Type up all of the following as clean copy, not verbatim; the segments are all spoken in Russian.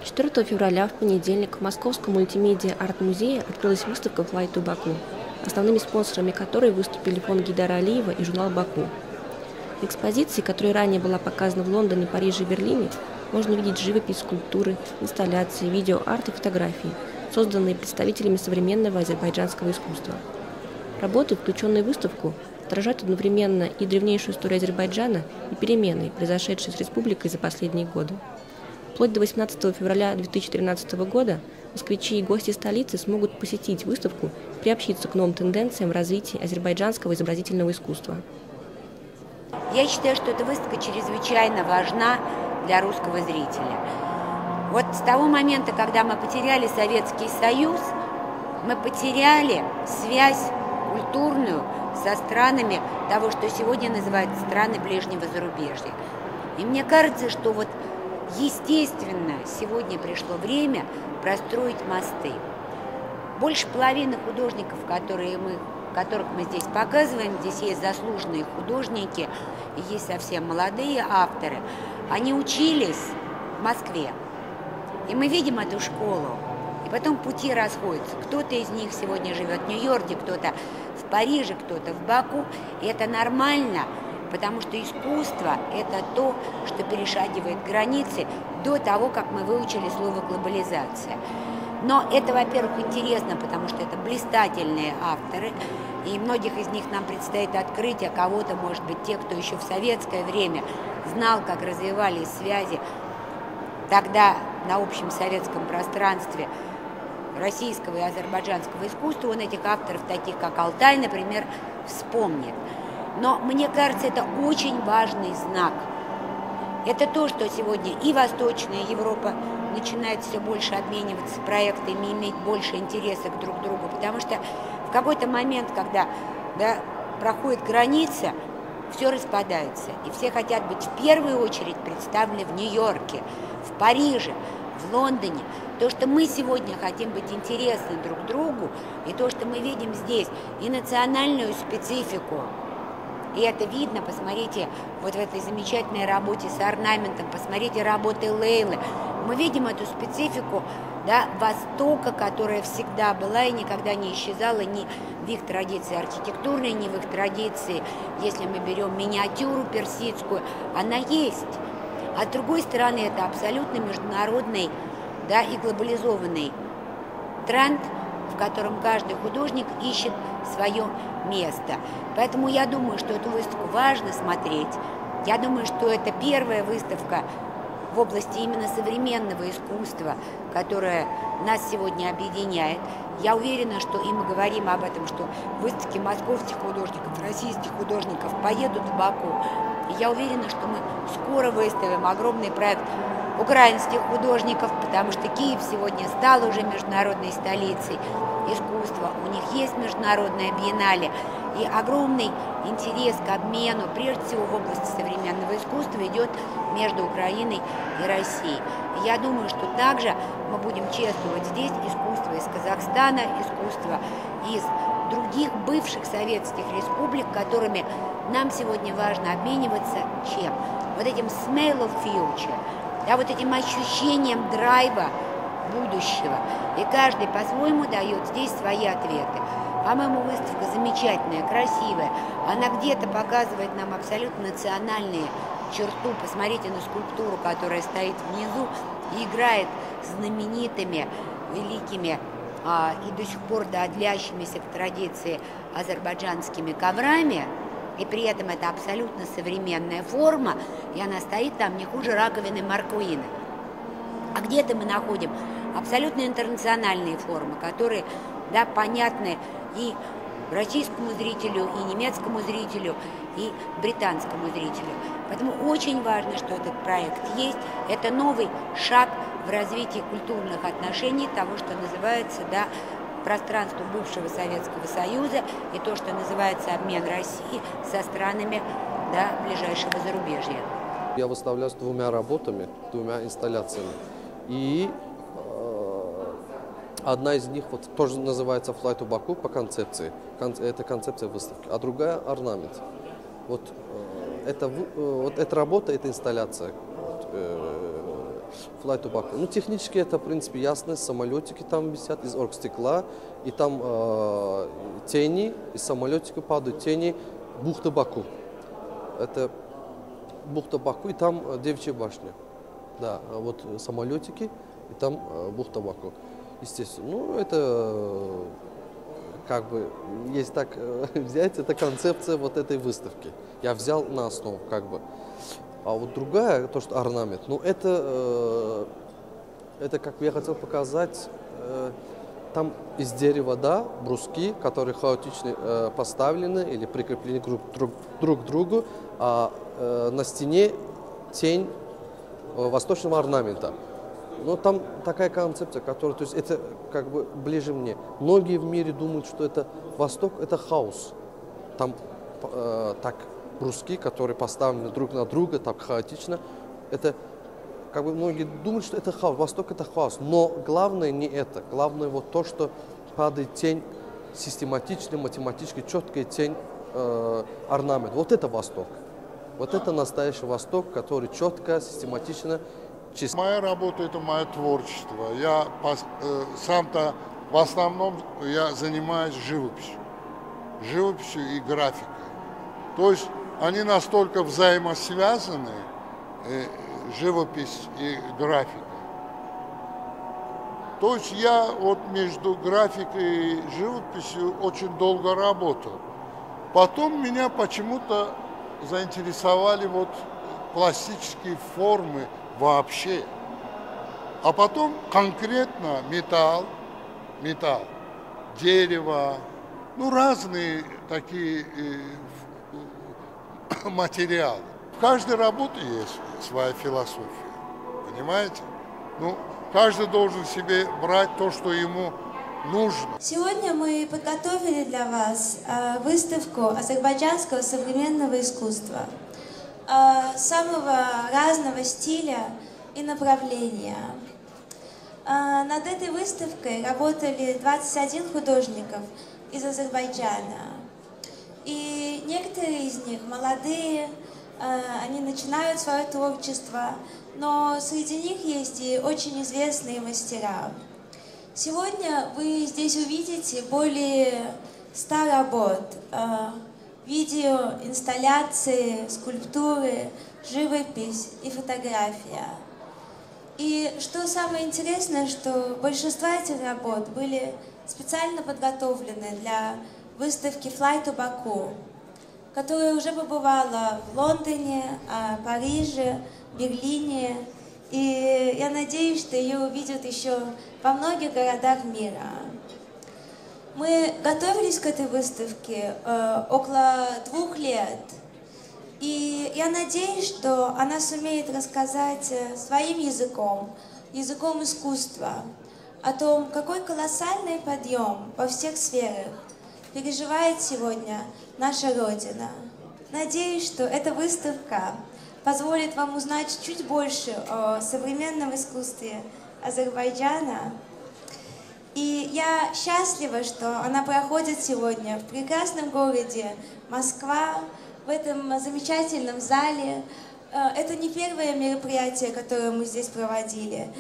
4 февраля в понедельник в Московском мультимедиа арт-музее открылась выставка «Fly to Baku», основными спонсорами которой выступили фонд Гейдара Алиева и журнал «Баку». В экспозиции, которая ранее была показана в Лондоне, Париже и Берлине, можно увидеть живопись, скульптуры, инсталляции, видео-арт и фотографии, созданные представителями современного азербайджанского искусства. Работы, включенные в выставку, отражают одновременно и древнейшую историю Азербайджана, и перемены, произошедшие с республикой за последние годы. Вплоть до 18 февраля 2013 года москвичи и гости столицы смогут посетить выставку и приобщиться к новым тенденциям в развитии азербайджанского изобразительного искусства. Я считаю, что эта выставка чрезвычайно важна для русского зрителя. Вот с того момента, когда мы потеряли Советский Союз, мы потеряли связь культурную со странами того, что сегодня называют страны ближнего зарубежья. И мне кажется, что вот естественно сегодня пришло время простроить мосты. Больше половины художников, которых мы здесь показываем, здесь есть заслуженные художники и есть совсем молодые авторы, они учились в Москве. И мы видим эту школу. И потом пути расходятся. Кто-то из них сегодня живет в Нью-Йорке, кто-то в Париже, кто-то в Баку. И это нормально, потому что искусство – это то, что перешагивает границы до того, как мы выучили слово «глобализация». Но это, во-первых, интересно, потому что это блистательные авторы, и многих из них нам предстоит открыть, а кого-то, может быть, те, кто еще в советское время знал, как развивались связи тогда на общем советском пространстве российского и азербайджанского искусства, он этих авторов, таких как Алтай, например, вспомнит. Но мне кажется, это очень важный знак. Это то, что сегодня и Восточная Европа начинает все больше обмениваться проектами, иметь больше интереса друг к другу, потому что в какой-то момент, когда проходит граница, все распадается, и все хотят быть в первую очередь представлены в Нью-Йорке, в Париже, в Лондоне. То, что мы сегодня хотим быть интересны друг другу, и то, что мы видим здесь, и национальную специфику. И это видно, посмотрите, вот в этой замечательной работе с орнаментом, посмотрите работы Лейлы. Мы видим эту специфику Востока, которая всегда была и никогда не исчезала ни в их традиции архитектурной, ни в их традиции, если мы берем миниатюру персидскую, она есть. А с другой стороны, это абсолютно международный и глобализованный тренд, в котором каждый художник ищет свое место. Поэтому я думаю, что эту выставку важно смотреть. Я думаю, что это первая выставка в области именно современного искусства, которая нас сегодня объединяет. Я уверена, что и мы говорим об этом, что выставки московских художников, российских художников поедут в Баку. И я уверена, что мы скоро выставим огромный проект украинских художников, потому что Киев сегодня стал уже международной столицей искусства. У них есть международная биеннале. И огромный интерес к обмену, прежде всего в области современного искусства, идет между Украиной и Россией. И я думаю, что также мы будем чествовать здесь искусство из Казахстана, искусство из других бывших советских республик, которыми нам сегодня важно обмениваться чем? Вот этим smell of future, вот этим ощущением драйва будущего. И каждый по-своему дает здесь свои ответы. По-моему, выставка замечательная, красивая. Она где-то показывает нам абсолютно национальные черту. Посмотрите на скульптуру, которая стоит внизу и играет знаменитыми, великими и до сих пор длящимися к традиции азербайджанскими коврами. И при этом это абсолютно современная форма, и она стоит там не хуже раковины Маркуина. А где-то мы находим абсолютно интернациональные формы, которые понятны и российскому зрителю, и немецкому зрителю, и британскому зрителю. Поэтому очень важно, что этот проект есть. Это новый шаг в развитии культурных отношений, того, что называется пространство бывшего Советского Союза, и то, что называется обмен России со странами ближайшего зарубежья. Я выставляю с двумя работами, двумя инсталляциями. И одна из них тоже называется «Fly to Baku» по концепции. Это концепция выставки. А другая – орнамент. Эта работа, эта инсталляция Flight to Baku. Ну, технически это, в принципе, ясно. Самолетики там висят из оргстекла, и там тени, из самолетика падают тени бухты Баку. Это бухта Баку, и там Девичья башня. Да, вот самолетики, и там бухта Баку. Естественно, ну, это как бы, есть так взять, это концепция вот этой выставки. Я взял на основу, как бы. А вот другая, то, что орнамент, ну, это как бы я хотел показать, там из дерева, да, бруски, которые хаотично поставлены или прикреплены друг к другу, а на стене тень восточного орнамента. Но там такая концепция, которая, то есть это как бы ближе мне. Многие в мире думают, что это Восток, это хаос. Там так бруски, которые поставлены друг на друга, так хаотично. Это как бы многие думают, что это хаос. Восток это хаос. Но главное не это. Главное вот то, что падает тень систематично, математически четкая тень орнамент. Вот это Восток. Вот это настоящий Восток, который четко, систематично. Моя работа – это мое творчество. Я сам-то в основном я занимаюсь живописью и графикой. То есть они настолько взаимосвязаны, живопись и графика. То есть я вот между графикой и живописью очень долго работал. Потом меня почему-то заинтересовали вот пластические формы вообще. А потом конкретно металл, дерево, ну разные такие материалы. В каждой работе есть своя философия, понимаете? Ну, каждый должен себе брать то, что ему нужно. Сегодня мы подготовили для вас выставку азербайджанского современного искусства. Самого разного стиля и направления. Над этой выставкой работали 21 художников из Азербайджана. И некоторые из них молодые, они начинают свое творчество, но среди них есть и очень известные мастера. Сегодня вы здесь увидите более 100 работ. Видео, инсталляции, скульптуры, живопись и фотография. И что самое интересное, что большинство этих работ были специально подготовлены для выставки Flight to Baku, которая уже побывала в Лондоне, Париже, Берлине. И я надеюсь, что ее увидят еще во многих городах мира. Мы готовились к этой выставке около 2 лет, и я надеюсь, что она сумеет рассказать своим языком искусства, о том, какой колоссальный подъем во всех сферах переживает сегодня наша Родина. Надеюсь, что эта выставка позволит вам узнать чуть больше о современном искусстве Азербайджана. И я счастлива, что она проходит сегодня в прекрасном городе Москва, в этом замечательном зале. Это не первое мероприятие, которое мы здесь проводили.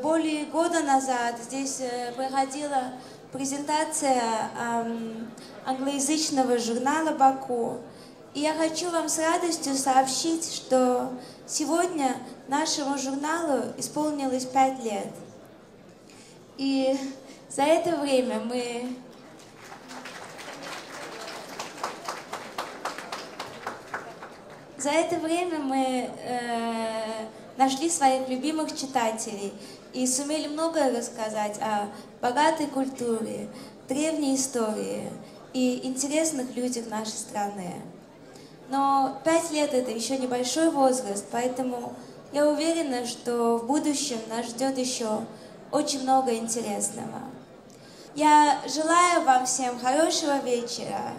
Более года назад здесь проходила презентация англоязычного журнала «Баку». И я хочу вам с радостью сообщить, что сегодня нашему журналу исполнилось 5 лет. И за это время мы нашли своих любимых читателей и сумели многое рассказать о богатой культуре, древней истории и интересных людях нашей страны. Но 5 лет – это еще небольшой возраст, поэтому я уверена, что в будущем нас ждет еще очень много интересного. Я желаю вам всем хорошего вечера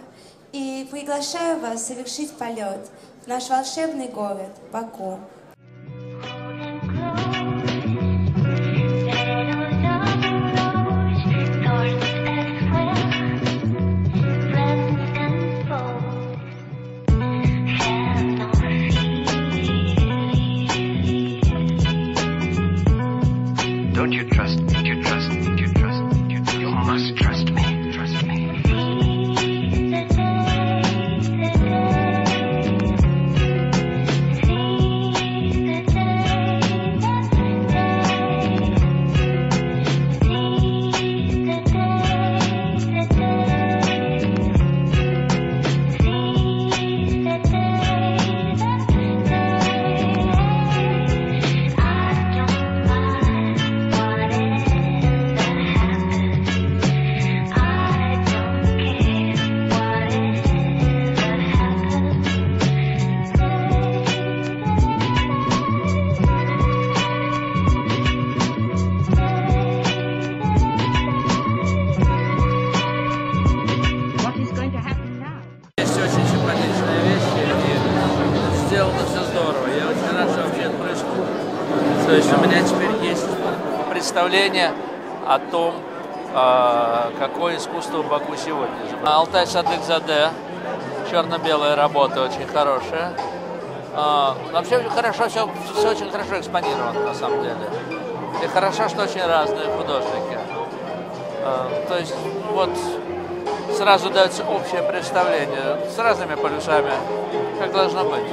и приглашаю вас совершить полет в наш волшебный город Баку. То есть у меня теперь есть представление о том, какое искусство в Баку сегодня. Алтай Садыкзаде, черно-белая работа, очень хорошая. Вообще хорошо, все очень хорошо экспонировано на самом деле. И хорошо, что очень разные художники. То есть вот сразу дается общее представление с разными полюсами, как должно быть.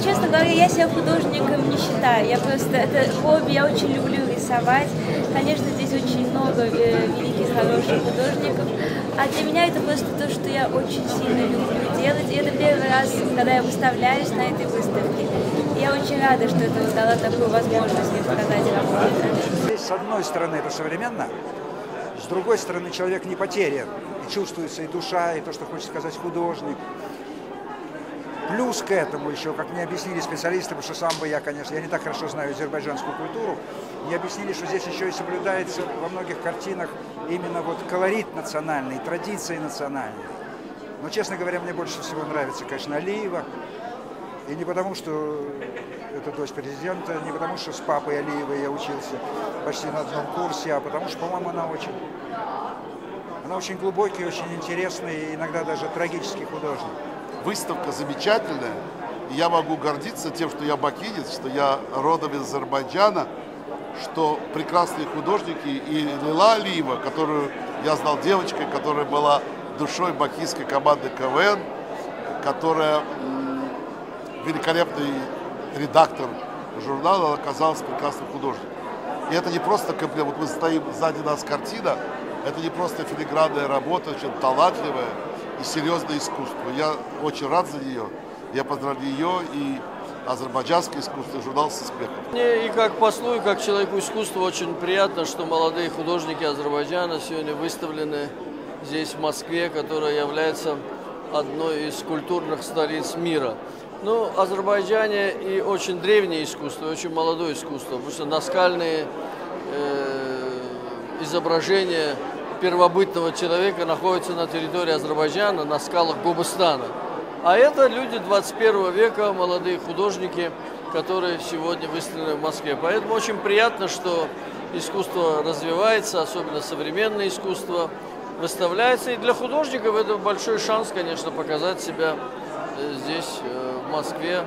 Честно говоря, я себя художником не считаю. Я просто, это хобби, я очень люблю рисовать. Конечно, здесь очень много великих, хороших художников. А для меня это просто то, что я очень сильно люблю делать. И это первый раз, когда я выставляюсь на этой выставке. И я очень рада, что это вот дала такую возможность мне показать работу. С одной стороны, это современно, с другой стороны, человек не потерян. И чувствуется и душа, и то, что хочет сказать художник. Плюс к этому еще, как мне объяснили специалисты, потому что сам бы я, конечно, я не так хорошо знаю азербайджанскую культуру, мне объяснили, что здесь еще и соблюдается во многих картинах именно вот колорит национальный, традиции национальные. Но, честно говоря, мне больше всего нравится, конечно, Алиева. И не потому, что это дочь президента, не потому, что с папой Алиевой я учился почти на одном курсе, а потому что, по-моему, она очень глубокий, очень интересный и иногда даже трагический художник. Выставка замечательная, и я могу гордиться тем, что я бакинец, что я родом из Азербайджана, что прекрасные художники, и Лейла Алиева, которую я знал девочкой, которая была душой бакинской команды КВН, которая великолепный редактор журнала, оказалась прекрасным художником. И это не просто комплимент, вот мы стоим, сзади нас картина, это не просто филигранная работа, очень талантливая и серьезное искусство. Я очень рад за нее. Я поздравляю ее и азербайджанское искусство, и журнал с успехом. Мне и как послу, и как человеку искусства очень приятно, что молодые художники Азербайджана сегодня выставлены здесь, в Москве, которая является одной из культурных столиц мира. Ну, в Азербайджане и очень древнее искусство, и очень молодое искусство, потому что наскальные изображения первобытного человека находятся на территории Азербайджана, на скалах Гобыстана. А это люди 21 века, молодые художники, которые сегодня выставлены в Москве. Поэтому очень приятно, что искусство развивается, особенно современное искусство выставляется. И для художников это большой шанс, конечно, показать себя здесь, в Москве.